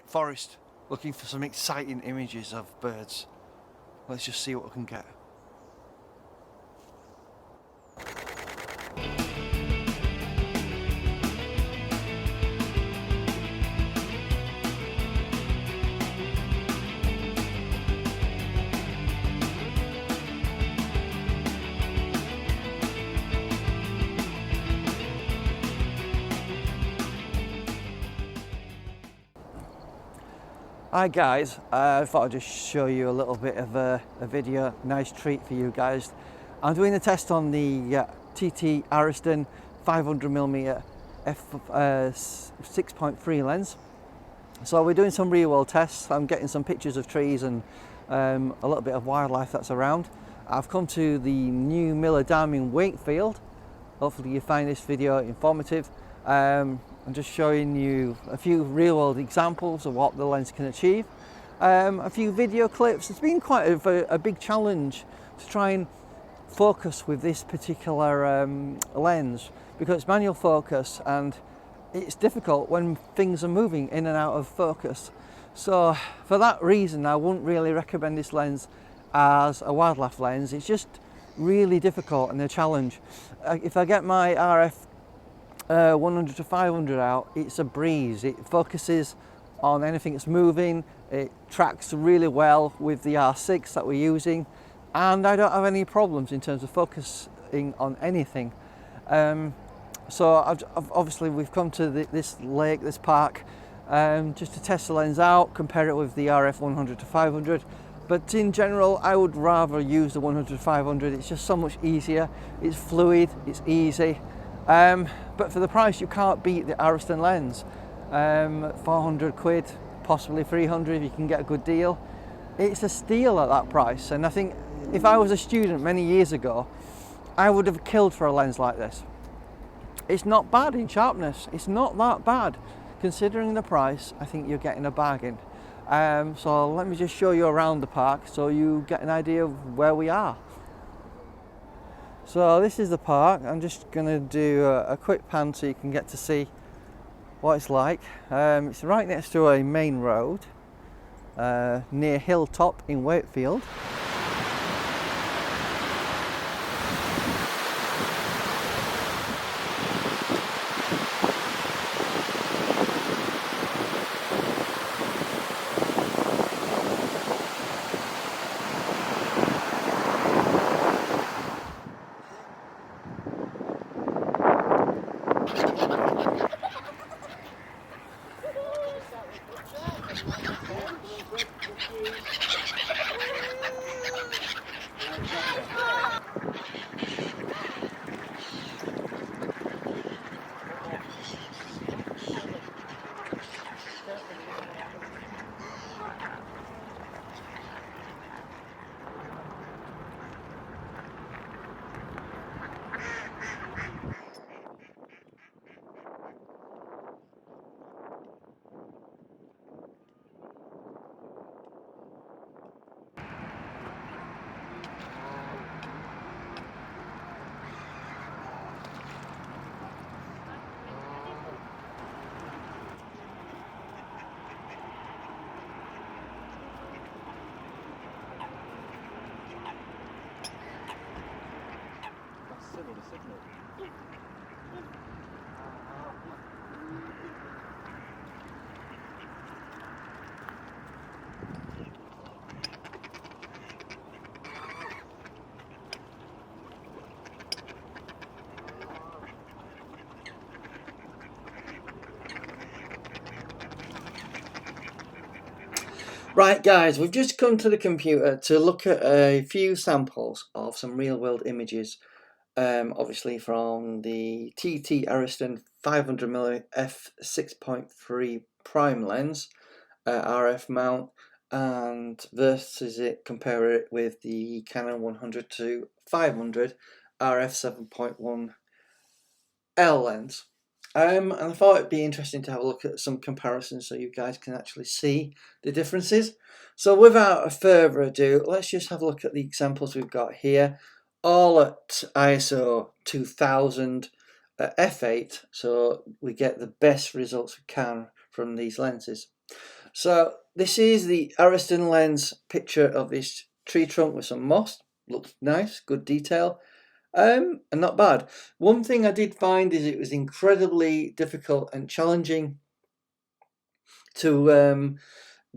forest looking for some exciting images of birds. Let's just see what we can get. Hi guys, I thought I'd just show you a little bit of a video, nice treat for you guys. I'm doing a test on the TT Artistan 500mm F6.3 lens. So we're doing some real world tests. I'm getting some pictures of trees and a little bit of wildlife that's around. I've come to the new Miller Dam in Wakefield. Hopefully you find this video informative. I'm just showing you a few real world examples of what the lens can achieve. A few video clips. It's been quite a big challenge to try and focus with this particular lens because it's manual focus and it's difficult when things are moving in and out of focus. So for that reason I wouldn't really recommend this lens as a wildlife lens. It's just really difficult and a challenge. If I get my RF 100 to 500 out, it's a breeze. It focuses on anything that's moving. It tracks really well with the R6 that we're using, and I don't have any problems in terms of focusing on anything. So obviously we've come to this lake, this park, just to test the lens out, compare it with the RF 100 to 500. But in general, I would rather use the 100 to 500. It's just so much easier. It's fluid, it's easy. But for the price, you can't beat the Artistan lens. 400 quid, possibly 300 if you can get a good deal. It's a steal at that price. And I think if I was a student many years ago, I would have killed for a lens like this. It's not bad in sharpness. It's not that bad. Considering the price, I think you're getting a bargain. So let me just show you around the park so you get an idea of where we are. So this is the park. I'm just going to do a quick pan so you can get to see what it's like. It's right next to a main road near Hilltop in Wakefield. Right guys, we've just come to the computer to look at a few samples of some real world images, obviously from the TT Artistan 500mm f6.3 prime lens, RF mount, and versus it, compare it with the Canon 100 to 500 RF 7.1 L lens. And I thought it'd be interesting to have a look at some comparisons so you guys can actually see the differences. So without further ado, let's just have a look at the examples we've got here, all at ISO 2000 f8, so we get the best results we can from these lenses. So this is the Artistan lens picture of this tree trunk with some moss. Looks nice, good detail, and not bad. One thing I did find is it was incredibly difficult and challenging to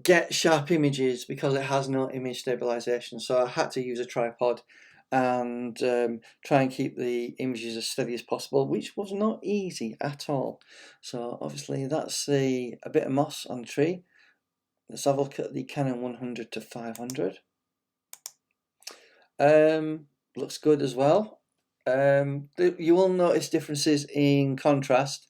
get sharp images because it has no image stabilization. So I had to use a tripod and try and keep the images as steady as possible, which was not easy at all. So obviously that's a bit of moss on the tree. Let's have a look at the Canon 100 to 500. Looks good as well. You will notice differences in contrast,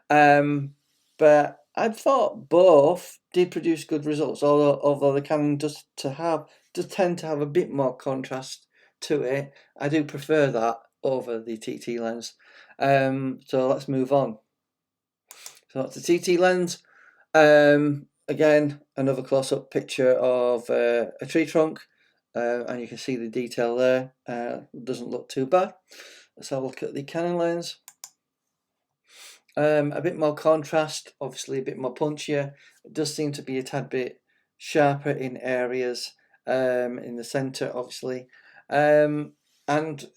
but I thought both did produce good results. Although the Canon does tend to have a bit more contrast to it. I do prefer that over the TT lens. So let's move on. So that's the TT lens. Again, another close-up picture of a tree trunk, and you can see the detail there. Doesn't look too bad. Let's have a look at the Canon lens. A bit more contrast, obviously a bit more punchier. It does seem to be a tad bit sharper in areas, in the centre obviously. And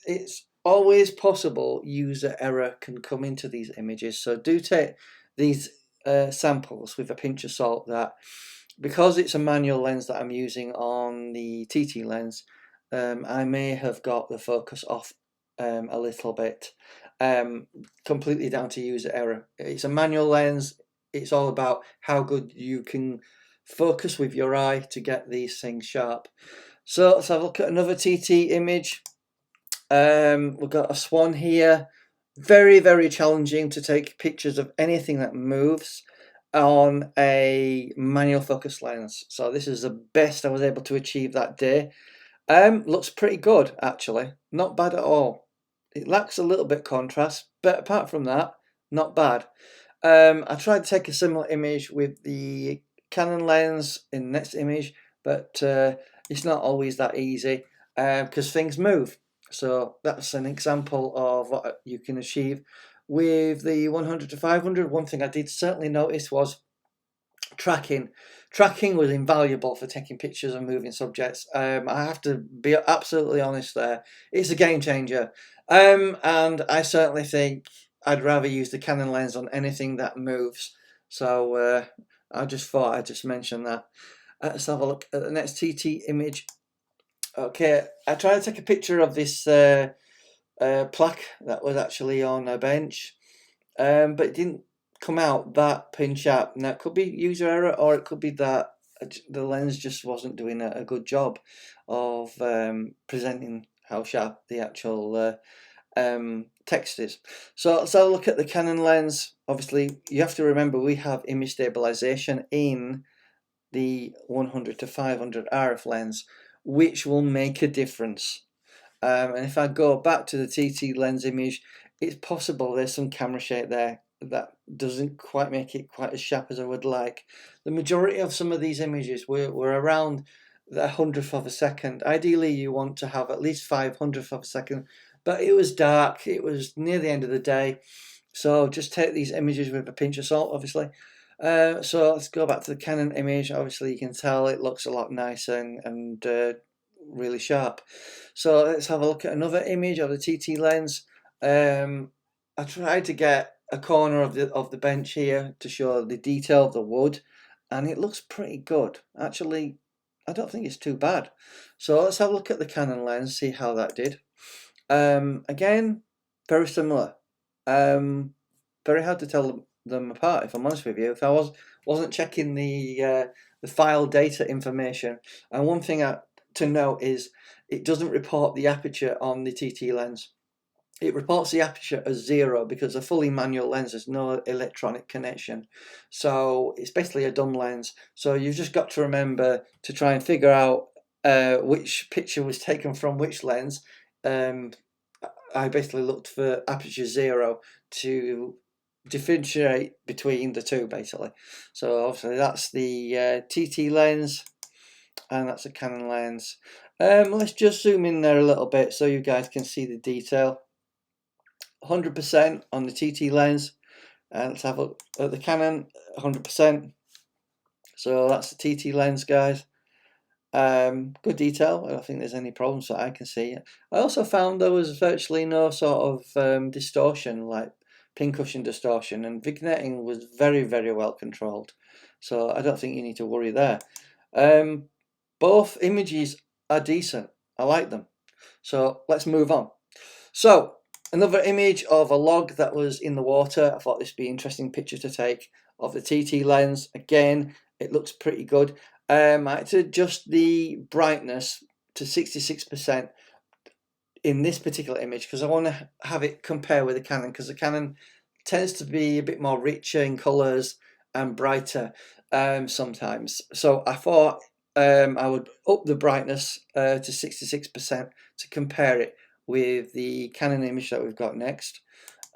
it's always possible user error can come into these images, so do take these samples with a pinch of salt, that because it's a manual lens that I'm using on the TT lens, I may have got the focus off a little bit, completely down to user error. It's a manual lens. It's all about how good you can focus with your eye to get these things sharp. So let's have a look at another TT image. We've got a swan here. Very, very challenging to take pictures of anything that moves on a manual focus lens. So this is the best I was able to achieve that day. Looks pretty good actually, not bad at all. It lacks a little bit contrast, but apart from that, not bad. I tried to take a similar image with the Canon lens in the next image, but it's not always that easy because things move. So that's an example of what you can achieve with the 100 to 500. One thing I did certainly notice was tracking. Tracking was invaluable for taking pictures of moving subjects. I have to be absolutely honest there. It's a game changer. And I certainly think I'd rather use the Canon lens on anything that moves. So I just thought I'd just mention that. Let's have a look at the next TT image. Okay, I tried to take a picture of this plaque that was actually on a bench, but it didn't come out that pin sharp. Now it could be user error, or it could be that the lens just wasn't doing a good job of presenting how sharp the actual text is. So let's have a look at the Canon lens. Obviously, you have to remember we have image stabilization in the 100 to 500 RF lens, which will make a difference. And if I go back to the TT lens image, it's possible there's some camera shake there that doesn't quite make it quite as sharp as I would like. The majority of some of these images were around the 100th of a second. Ideally, you want to have at least 500th of a second, but it was dark. It was near the end of the day. So just take these images with a pinch of salt, obviously. So let's go back to the Canon image. Obviously, you can tell it looks a lot nicer and really sharp. So let's have a look at another image of the TT lens. I tried to get a corner of the bench here to show the detail of the wood, and it looks pretty good. Actually, I don't think it's too bad. So let's have a look at the Canon lens, see how that did. Again, very similar. Very hard to tell them apart, if I'm honest with you. If I wasn't checking the file data information, and one thing to note is it doesn't report the aperture on the TT lens. It reports the aperture as 0 because a fully manual lens has no electronic connection. So it's basically a dumb lens. So you've just got to remember to try and figure out which picture was taken from which lens. I basically looked for aperture 0 to differentiate between the two, basically. So obviously that's the TT lens, and that's a Canon lens. Let's just zoom in there a little bit so you guys can see the detail. 100% on the TT lens, and let's have a look at the Canon. 100%. So that's the TT lens, guys. Good detail. I don't think there's any problems that I can see. I also found there was virtually no sort of distortion, like pincushion distortion, and vignetting was very, very well controlled. So I don't think you need to worry there. Both images are decent. I like them. So let's move on. So another image of a log that was in the water. I thought this would be an interesting picture to take of the TT lens. Again, it looks pretty good. I had to adjust the brightness to 66% in this particular image because I want to have it compare with the Canon, because the Canon tends to be a bit more richer in colours and brighter sometimes. So I thought I would up the brightness to 66% to compare it with the Canon image that we've got next.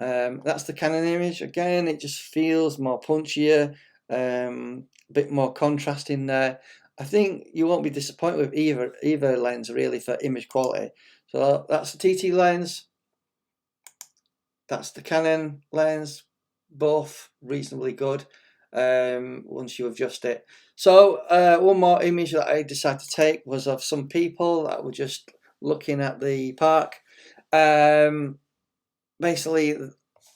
That's the Canon image. Again, it just feels more punchier, a bit more contrast in there. I think you won't be disappointed with either lens really for image quality. So that's the TT lens, that's the Canon lens, both reasonably good once you adjust it. So one more image that I decided to take was of some people that were just looking at the park. Basically,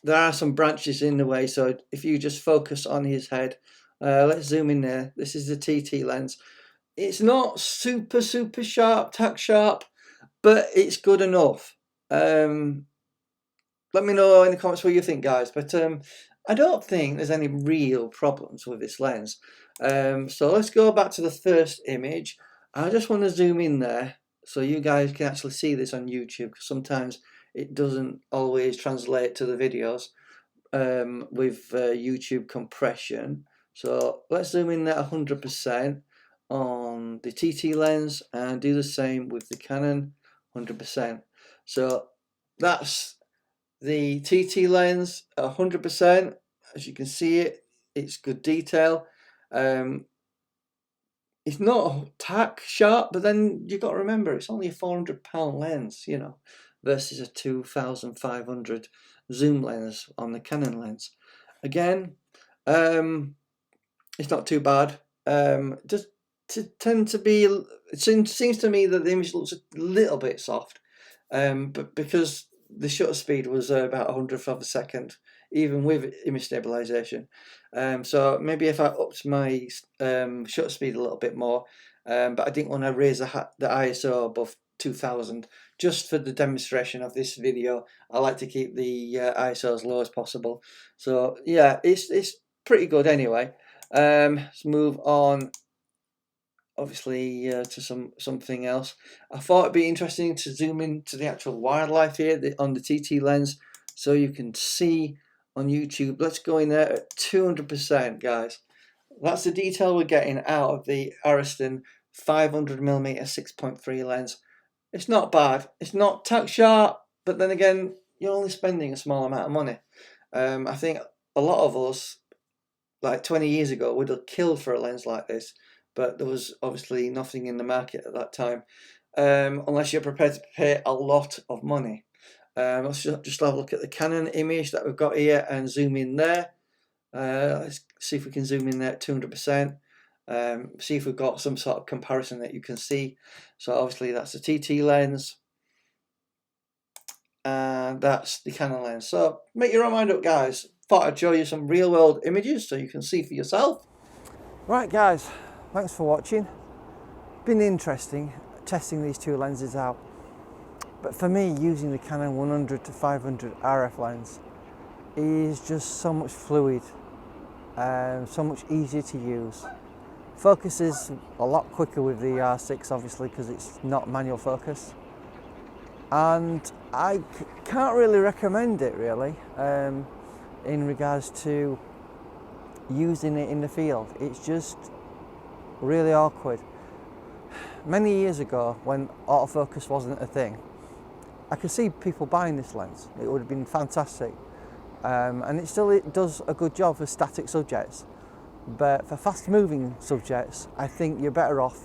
there are some branches in the way, so if you just focus on his head, let's zoom in there. This is the TT lens. It's not super sharp, tack sharp, but it's good enough. Let me know in the comments what you think, guys, but I don't think there's any real problems with this lens. So let's go back to the first image. I just want to zoom in there so you guys can actually see this on YouTube, because sometimes it doesn't always translate to the videos with YouTube compression. So let's zoom in at 100% on the TT lens and do the same with the Canon 100%. So that's the TT lens 100%. As you can see it's good detail. It's not tack sharp, but then you've got to remember it's only a £400 lens, you know, versus a 2,500 zoom lens on the Canon lens. Again, it's not too bad. Just tend to be, it seems to me that the image looks a little bit soft, but because the shutter speed was about 100th of a second, even with image stabilization. So maybe if I upped my shutter speed a little bit more, but I didn't want to raise the ISO above 2000 just for the demonstration of this video. I like to keep the ISO as low as possible. So yeah, it's pretty good anyway. Let's move on, obviously, to something else. I thought it'd be interesting to zoom into the actual wildlife here on the TT lens, so you can see on YouTube. Let's go in there at 200%, guys. That's the detail we're getting out of the Artistan 500mm 6.3 lens. It's not bad. It's not tack sharp, but then again, you're only spending a small amount of money. I think a lot of us, like 20 years ago, would have killed for a lens like this, but there was obviously nothing in the market at that time, unless you're prepared to pay a lot of money. Let's just have a look at the Canon image that we've got here and zoom in there. Let's see if we can zoom in there at 200%. See if we've got some sort of comparison that you can see. So obviously that's the TT lens, and that's the Canon lens. So make your own mind up, guys. Thought I'd show you some real world images so you can see for yourself. Right, guys, thanks for watching. Been interesting testing these two lenses out, but for me, using the Canon 100 to 500 RF lens is just so much fluid and so much easier to use. Focus is a lot quicker with the R6, obviously, because it's not manual focus, and I can't really recommend it really in regards to using it in the field. It's just really awkward. Many years ago, when autofocus wasn't a thing, I could see people buying this lens. It would have been fantastic, and it does a good job for static subjects, but for fast moving subjects I think you're better off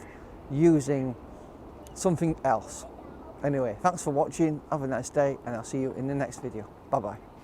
using something else. Anyway, thanks for watching, have a nice day, and I'll see you in the next video. Bye bye.